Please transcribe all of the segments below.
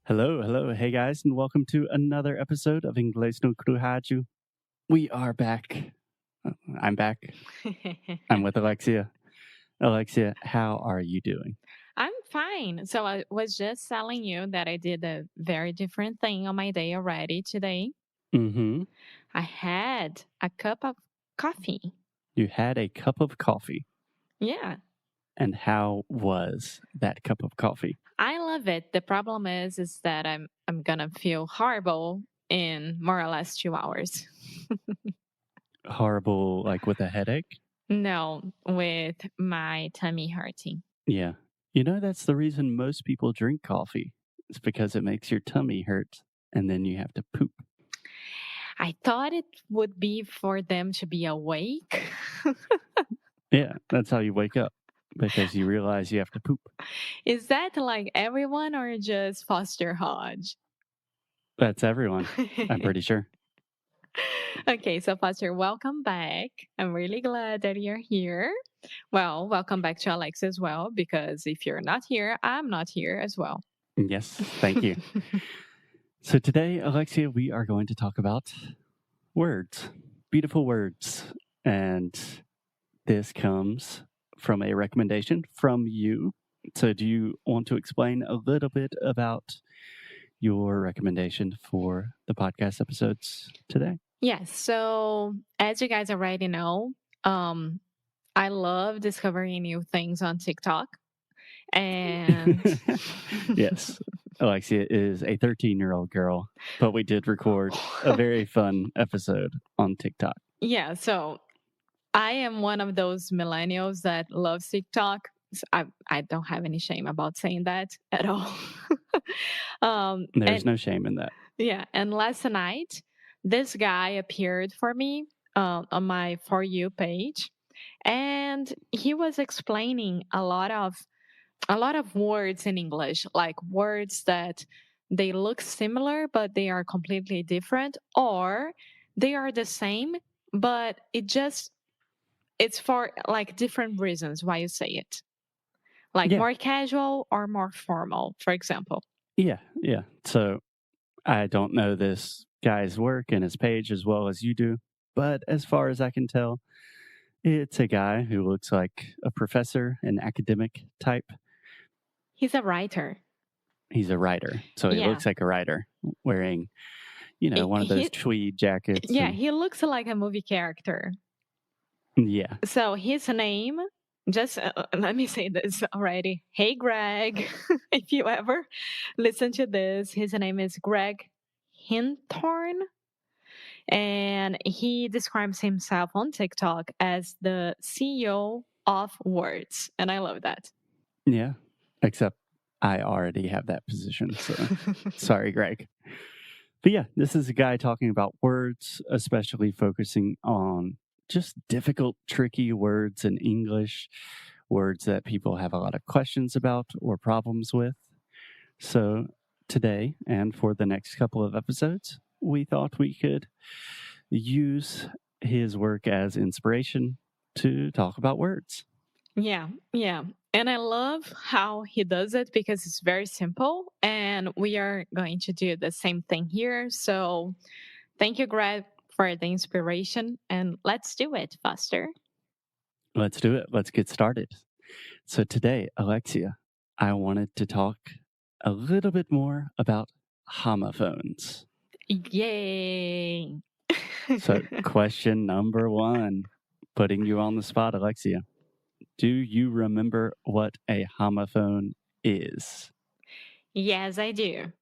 Hello, hello. Hey guys, and welcome to another episode of Inglês no Rádio. We are back. I'm back. I'm with Alexia. Alexia, how are you doing? I'm fine. So I was just telling you that I did a very different thing on my day already today. Mm-hmm. I had a cup of coffee. You had a cup of coffee. Yeah, And how was that cup of coffee? I love it. The problem is that I'm gonna feel horrible in more or less 2 hours. Horrible, like with a headache? No, with my tummy hurting. Yeah. You know, that's the reason most people drink coffee. It's because it makes your tummy hurt and then you have to poop. I thought it would be for them to be awake. Yeah, that's how you wake up because you realize you have to poop. Is that like everyone or just Foster Hodge? That's everyone, I'm pretty sure. Okay, so Foster, welcome back. I'm really glad that you're here. Well, welcome back to Alex as well, because if you're not here, I'm not here as well. Yes, thank you. So today, Alexia, we are going to talk about words, beautiful words. And this comes from a recommendation from you. So do you want to explain a little bit about your recommendation for the podcast episodes today? Yes, so as you guys already know, I love discovering new things on TikTok. And Yes, Alexia is a 13-year-old girl, but we did record a very fun episode on TikTok. Yeah, so I am one of those millennials that loves TikTok. I don't have any shame about saying that at all. There's And no shame in that. yeah, and last night this guy appeared for me on my For You page, and he was explaining a lot of words in English, like words that they look similar but they are completely different, or they are the same but it's for like different reasons why you say it, like Yeah, more casual or more formal, for example. yeah. So I don't know this guy's work and his page as well as you do, but as far as I can tell, it's a guy who looks like a professor, an academic type. He's a writer. He's a writer, so he Yeah. looks like a writer wearing, one of those he tweed jackets yeah, and he looks like a movie character. yeah. So his name, just let me say this already. Hey, Greg, if you ever listen to this, his name is Greg Hinthorn. And he describes himself on TikTok as the CEO of words. And I love that. Yeah, except I already have that position, so sorry, Greg. But yeah, this is a guy talking about words, especially focusing on just difficult, tricky words in English, words that people have a lot of questions about or problems with. So today, and for the next couple of episodes, we thought we could use his work as inspiration to talk about words. Yeah, yeah. And I love how he does it because it's very simple. And we are going to do the same thing here. So thank you, Greg, for the inspiration. And let's do it, Foster. Let's do it. Let's get started. So today, Alexia, I wanted to talk a little bit more about homophones. Yay. So, question number one, putting you on the spot, Alexia. Do you remember what a homophone is? Yes, I do.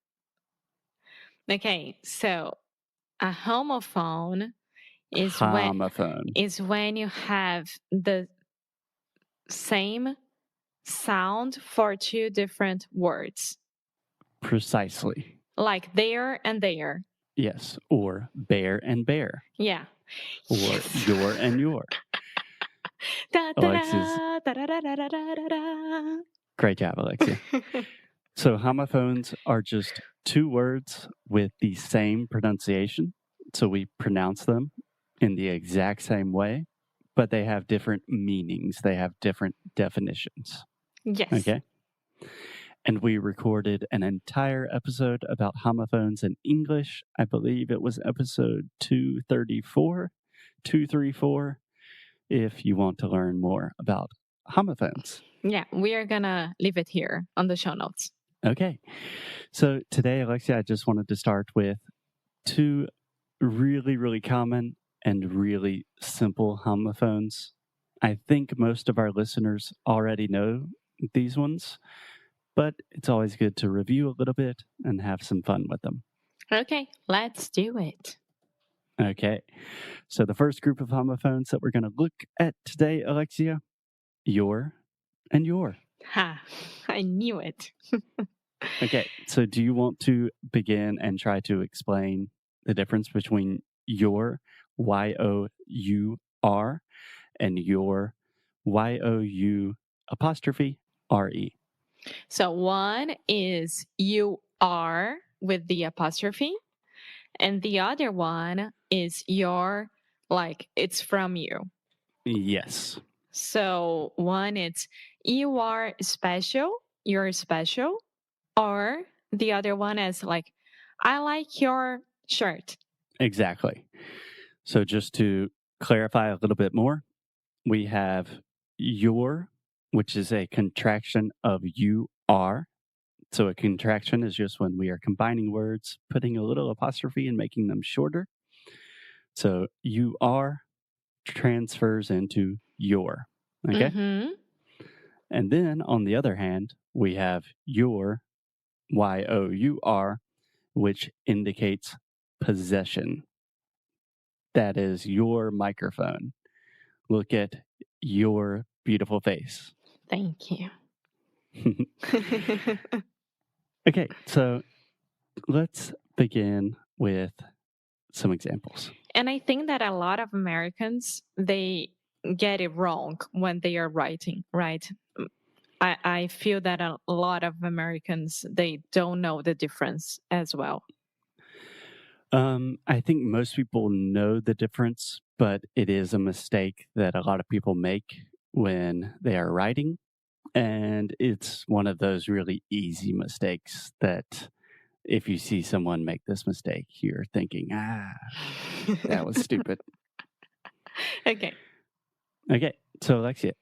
Okay, so a homophone is when Homophone. you have the same sound for two different words, Precisely. like there and there. Yes. Or bear and bear. Yeah. Or Yes. your and your. Da, da, Alexis, da, da, da, da, da, da, da, da. great job, Alexia. So homophones are just two words with the same pronunciation. So we pronounce them in the exact same way, but they have different meanings. They have different definitions. Yes. Okay. And we recorded an entire episode about homophones in English. I believe it was episode 234, if you want to learn more about homophones. Yeah, we are going to leave it here on the show notes. Okay. So today, Alexia, I just wanted to start with two really, really common and really simple homophones. I think most of our listeners already know these ones, but it's always good to review a little bit and have some fun with them. Okay, let's do it. Okay. So the first group of homophones that we're going to look at today, Alexia, your and your. Ha, I knew it. Okay. So do you want to begin and try to explain the difference between your, Y-O-U-R, and your, Y-O-U''re? So one is you are with the apostrophe, and the other one is your, like it's from you. Yes. So one it's you are special, you're special, or the other one is like I like your shirt. Exactly. So just to clarify a little bit more, we have your, which is a contraction of you are. So a contraction is just when we are combining words, putting a little apostrophe and making them shorter. So you are transfers into your. Okay. Mm-hmm. And then on the other hand, we have your, Y-O-U-R, which indicates possession. That is your microphone. Look at your beautiful face. Thank you. Okay, so let's begin with some examples. And I think that a lot of Americans, they get it wrong when they are writing, right? I feel that a lot of Americans, they don't know the difference as well. I think most people know the difference, but it is a mistake that a lot of people make when they are writing. And it's one of those really easy mistakes that if you see someone make this mistake, you're thinking, that was stupid. Okay. Okay, so Alexia,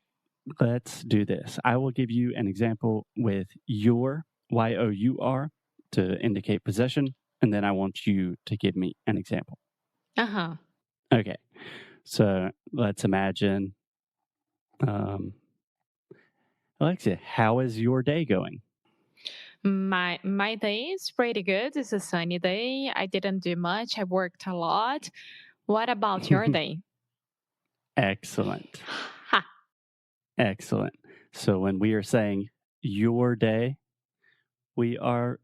let's do this. I will give you an example with your, Y-O-U-R, to indicate possession, and then I want you to give me an example. Uh-huh. Okay, so let's imagine, Alexia, how is your day going? My day is pretty good. It's a sunny day. I didn't do much. I worked a lot. What about your day? Excellent. Ha. Excellent. So when we are saying your day, we are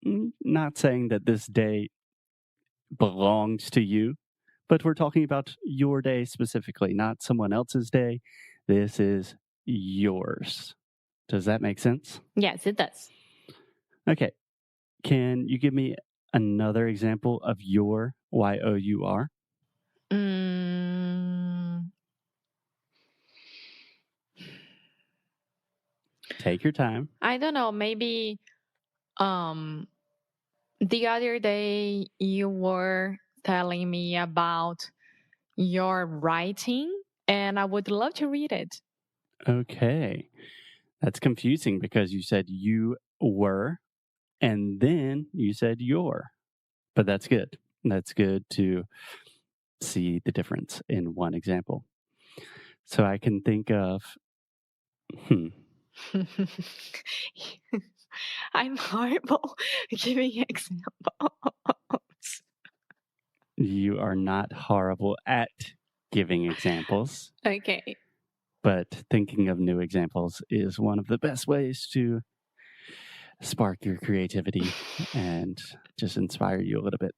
not saying that this day belongs to you, but we're talking about your day specifically, not someone else's day. This is yours. Does that make sense? Yes, it does. Okay. Can you give me another example of your, Y-O-U-R? Take your time. I don't know. Maybe the other day you were telling me about your writing, and I would love to read it. Okay. That's confusing because you said you were, and then you said your. But that's good. That's good to see the difference in one example. So I can think of, I'm horrible giving examples. You are not horrible at giving examples. Okay. But thinking of new examples is one of the best ways to spark your creativity and just inspire you a little bit.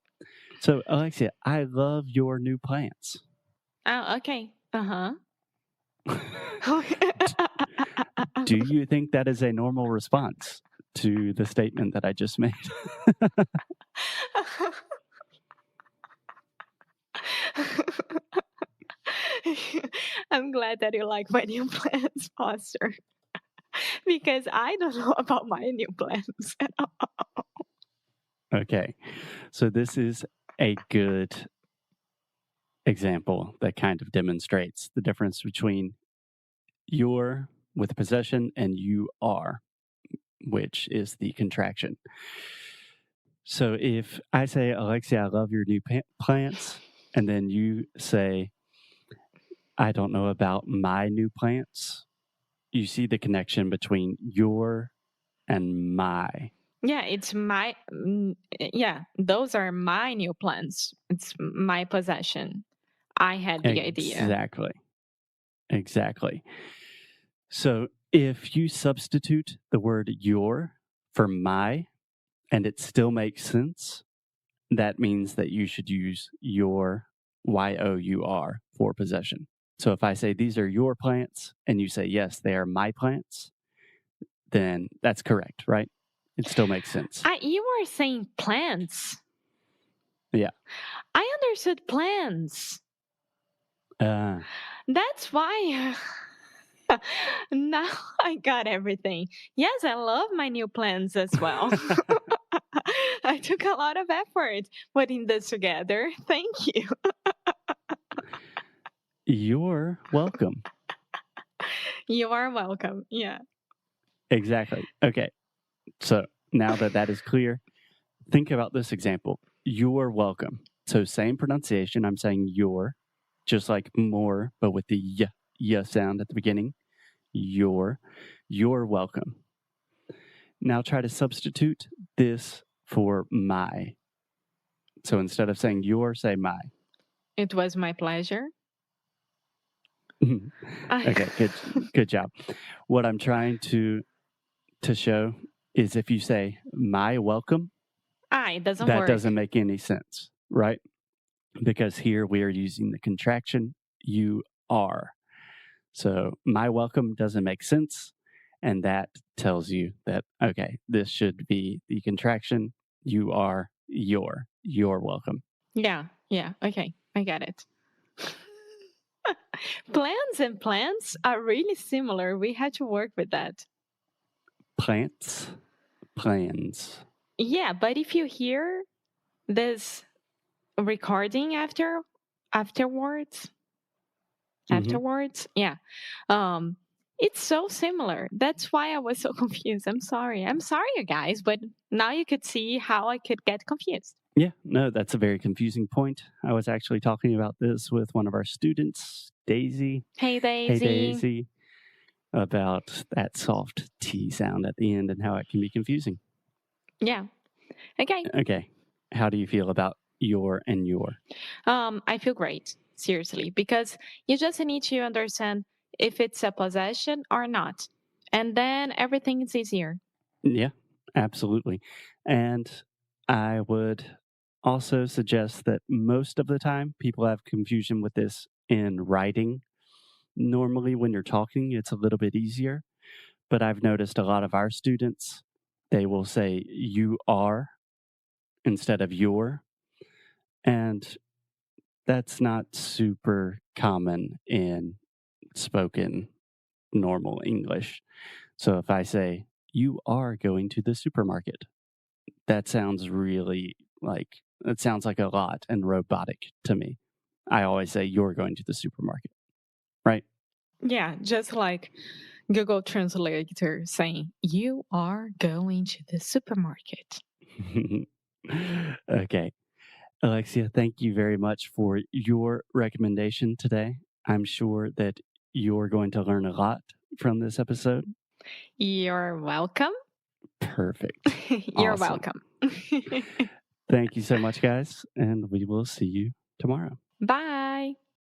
So, Alexia, I love your new plants. Oh, okay. Uh-huh. Do you think that is a normal response to the statement that I just made? I'm glad that you like my new plants, Foster. because I don't know about my new plans at all. Okay. So this is a good example that kind of demonstrates the difference between your with possession and you are, which is the contraction. So if I say, Alexia, I love your new plants, and then you say, I don't know about my new plants, you see the connection between your and my. Yeah, it's my, those are my new plans. It's my possession. I had the idea. Exactly. So if you substitute the word your for my, and it still makes sense, that means that you should use your, Y-O-U-R, for possession. So if I say these are your plants and you say yes, they are my plants, then that's correct, right? It still makes sense. You were saying plants. Yeah. I understood plans. That's why now I got everything. Yes, I love my new plans as well. I took a lot of effort putting this together. Thank you. You're welcome. You are welcome. Yeah. Exactly. Okay. So now that that is clear, think about this example. You're welcome. So same pronunciation. I'm saying you're, just like more, but with the y sound at the beginning. You're welcome. Now try to substitute this for my. So instead of saying your, say my. It was my pleasure. Okay, good job. What I'm trying to show is if you say my welcome, it doesn't that work. doesn't make any sense, right? Because here we are using the contraction you are. So my welcome doesn't make sense. And that tells you that, okay, this should be the contraction you are your. You're welcome. Yeah. Okay, I get it. Plans and plants are really similar. We had to work with that. Plants, plans. Yeah, but if you hear this recording afterwards, yeah, it's so similar. That's why I was so confused. I'm sorry, you guys, but now you could see how I could get confused. Yeah, no, that's a very confusing point. I was actually talking about this with one of our students, Daisy. Hey, Daisy. Hey, Daisy. About that soft T sound at the end and how it can be confusing. Yeah. Okay. How do you feel about your and your? I feel great, seriously, because you just need to understand if it's a possession or not. And then everything is easier. Yeah, absolutely. And I would also suggest that most of the time people have confusion with this in writing. Normally, when you're talking, it's a little bit easier. But I've noticed a lot of our students, they will say you are instead of your. And that's not super common in spoken normal English. So if I say, you are going to the supermarket, that sounds really it sounds like a lot and robotic to me. I always say, you're going to the supermarket, right? Yeah, just like Google Translator saying, you are going to the supermarket. Okay. Alexia, thank you very much for your recommendation today. I'm sure that you're going to learn a lot from this episode. You're welcome. Perfect. You're welcome. Thank you so much, guys, and we will see you tomorrow. Bye.